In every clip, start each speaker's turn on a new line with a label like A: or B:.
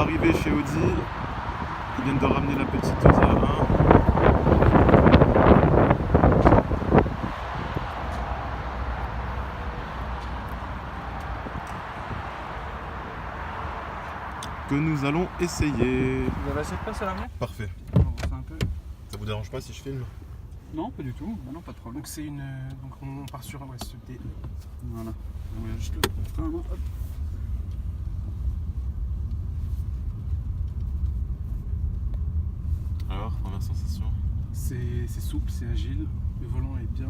A: arrivés chez Audi. Ils viennent de ramener la petite Audi A1. Que nous allons essayer.
B: Vous avez assez de place à l'arrière?
A: Parfait.
B: On va voir ça un peu.
A: Ça vous dérange pas si je filme?
B: Non, pas du tout. Bah non, pas de problème.
C: Donc c'est une. Donc on part sur ce D.
B: Voilà. On va juste le frein à main. Hop.
A: Alors, première sensation?
C: C'est souple, c'est agile. Le volant est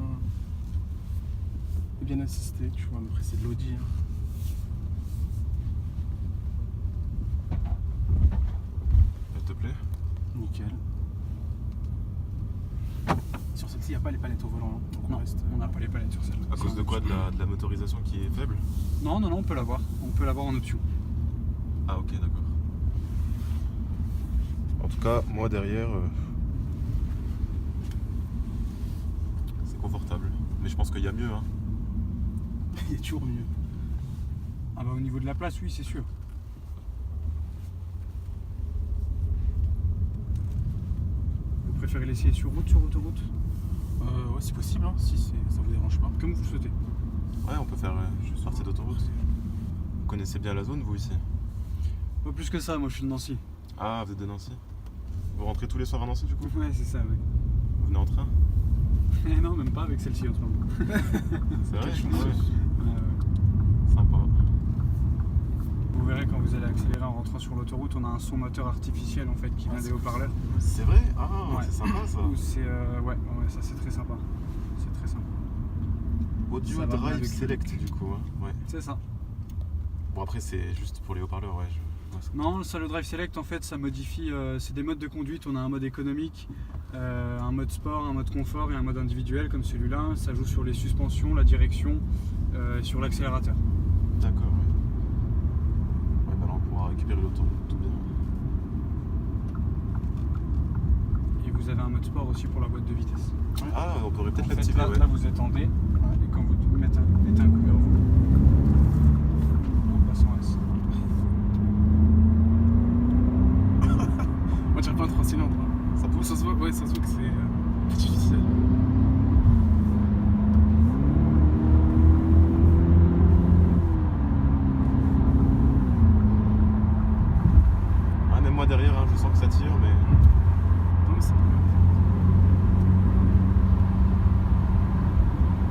C: bien assisté, tu vois. Après c'est de l'Audi. Hein.
A: Elle te plaît?
C: Nickel. Sur celle-ci, il n'y a pas les palettes au volant. Hein. Donc
B: Non, on n'a pas les palettes sur celle-là.
A: À cause de quoi? De la motorisation qui est faible?
B: Non, on peut l'avoir. On peut l'avoir en option.
A: Ah ok, d'accord. En tout cas, moi derrière, c'est confortable. Mais je pense qu'il y a mieux, hein.
C: Il y a toujours mieux.
B: Ah bah au niveau de la place, oui, c'est sûr. Vous préférez l'essayer sur route, sur autoroute?
C: Ouais, c'est possible, hein, si ça vous dérange pas.
B: Comme vous le souhaitez.
A: Ouais, on peut faire
C: Juste
A: partie
C: sur-
A: d'autoroute. Vous connaissez bien la zone, vous, ici?
B: Pas plus que ça, moi je suis de Nancy.
A: Ah, vous êtes de Nancy? Vous rentrez tous les soirs à Nancy, du coup?
B: Ouais, c'est ça, oui.
A: Vous venez en train?
B: Eh non, même pas avec celle-ci en ce moment.
A: C'est vrai?
C: Quelle chance.
A: Ouais.
B: Ouais.
A: Sympa.
B: Vous verrez quand vous allez accélérer en rentrant sur l'autoroute, on a un son moteur artificiel en fait qui vient des haut-parleurs.
A: C'est vrai? Ah,
B: Ouais.
A: c'est sympa ça.
B: Où c'est ouais, ça c'est très sympa. C'est très sympa.
A: Audio
B: Ça va bien
A: Drive
B: avec-
A: Select, du coup. Hein. Ouais.
B: C'est ça.
A: Bon, après, c'est juste pour les haut-parleurs, ouais. Ouais, ça-
B: Non, ça le Drive Select en fait ça modifie, c'est des modes de conduite, on a un mode économique, un mode sport, un mode confort et un mode individuel comme celui-là. Ça joue sur les suspensions, la direction, sur l'accélérateur.
A: D'accord, ouais. Ouais, bah là, on pourra récupérer l'autoroute tout bien.
B: Et vous avez un mode sport aussi pour la boîte de vitesse.
A: Ah, on pourrait
B: En
A: peut-être
B: fait,
A: l'activer,
B: là,
A: ouais.
B: là, vous êtes en D, et quand vous mettez un coup vers vous, on passe en S.
C: On dirait pas un 3 cylindres. Hein. Ça se voit, ouais, ça se voit que c'est artificiel.
A: Ah, même moi derrière, hein, je sens que ça tire, mais.
C: Non, mais c'est pas mal.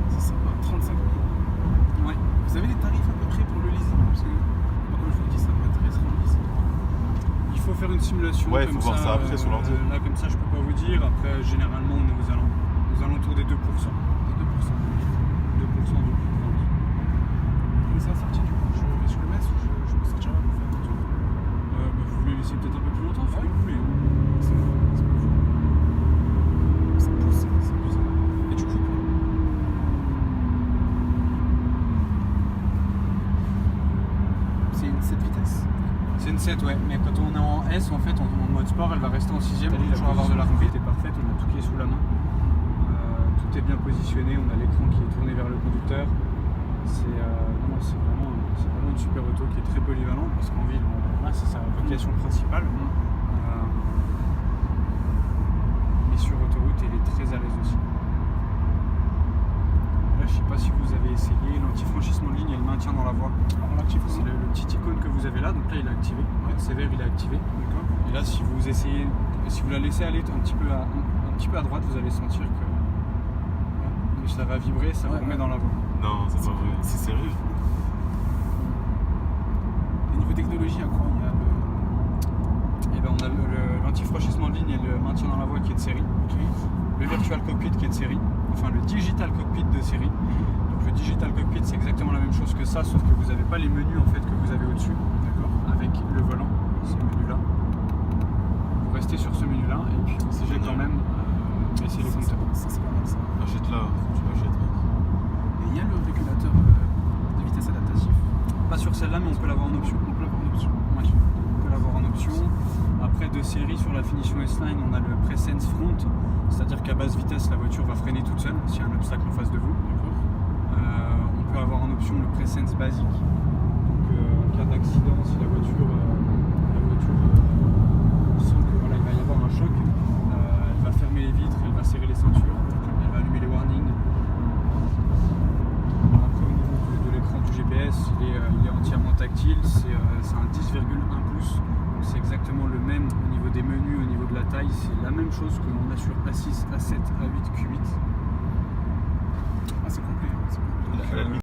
C: C'est sympa, 35 000.
B: Ouais.
C: Vous avez les tarifs à peu près pour le leasing? Parce que, moi, comme je vous le dis, ça m'intéresserait en leasing.
B: Il faut faire une simulation.
A: Ouais, il
B: comme
A: faut voir ça après sur l'ordi.
B: Là, comme ça, je peux pas vous dire. Après, généralement, on est aux alentours des 2%.
C: Des 2%.
B: 2% du prix de vente.
C: Mais ça sorti du coup, je le laisse ou je me sortirai pour faire un tour.
B: Vous voulez laisser peut-être un peu plus longtemps, faites
C: Ouais.
B: comme vous voulez.
C: C'est pas fou. Ça pousse, c'est amusant. Et du coup, c'est une 7 vitesses.
B: C'est une 7, ouais. Mais quand on est en S, en fait, en mode sport, elle va rester en 6ème.
C: T'as
B: On
C: dit
B: va
C: la
B: toujours avoir de la
C: position.
B: conduite est parfaite. On a tout qui est sous la main. Tout est bien positionné. On a l'écran qui est tourné vers le conducteur. C'est vraiment une super auto qui est très polyvalente parce qu'en ville, là, c'est sa vocation principale. Mais sur autoroute, elle est très à l'aise aussi. Là, je sais pas si vous avez essayé l'anti-franchissement de ligne et le maintien dans la voie.
C: Alors on l'active
B: C'est le petit icône que vous avez là, donc là il est activé.
C: Ouais.
B: Le sévère il est activé.
C: D'accord.
B: Et là si vous essayez, si vous la laissez aller un petit peu à droite, vous allez sentir que ça va vibrer, ça vous
C: Ouais,
B: remet
C: ouais.
B: dans la voie.
A: Non, c'est pas vrai. C'est sérieux?
C: Et niveau technologie, à quoi il y a le.
B: Et ben on a l'anti-franchissement de ligne et le maintien dans la voie qui est de série.
C: Ok.
B: Le virtual cockpit qui est de série. Enfin le digital cockpit de série. Donc le digital cockpit c'est exactement la même chose que ça, sauf que vous n'avez pas les menus en fait que vous avez au-dessus.
C: D'accord.
B: Avec le volant, ce menu-là. Vous restez sur ce menu-là et puis vous pouvez
A: génial.
B: quand même baisser les compteurs.
C: Ça, c'est pas mal ça.
A: Achète-la, tu l'achètes.
C: Et il y a le régulateur de vitesse adaptatif.
B: Pas sur celle-là, mais on peut l'avoir en option.
C: On peut l'avoir en option.
B: Ouais, on peut l'avoir en option. Après, de série, sur la finition S-Line, on a le Presense Front, c'est-à-dire qu'à basse vitesse, la voiture va freiner toute seule s'il y a un obstacle en face de vous.
C: D'accord.
B: On peut avoir en option le Presense basique. Donc, en cas d'accident, si la voiture serrer les ceintures. Elle va allumer les warnings. Après, au niveau de l'écran du GPS, il est entièrement tactile. C'est un 10,1 pouces. Donc c'est exactement le même au niveau des menus, au niveau de la taille. C'est la même chose que l'on a sur A6, A7, A8, Q8.
C: Ah, c'est complet. Hein, c'est complet.
A: À la limite,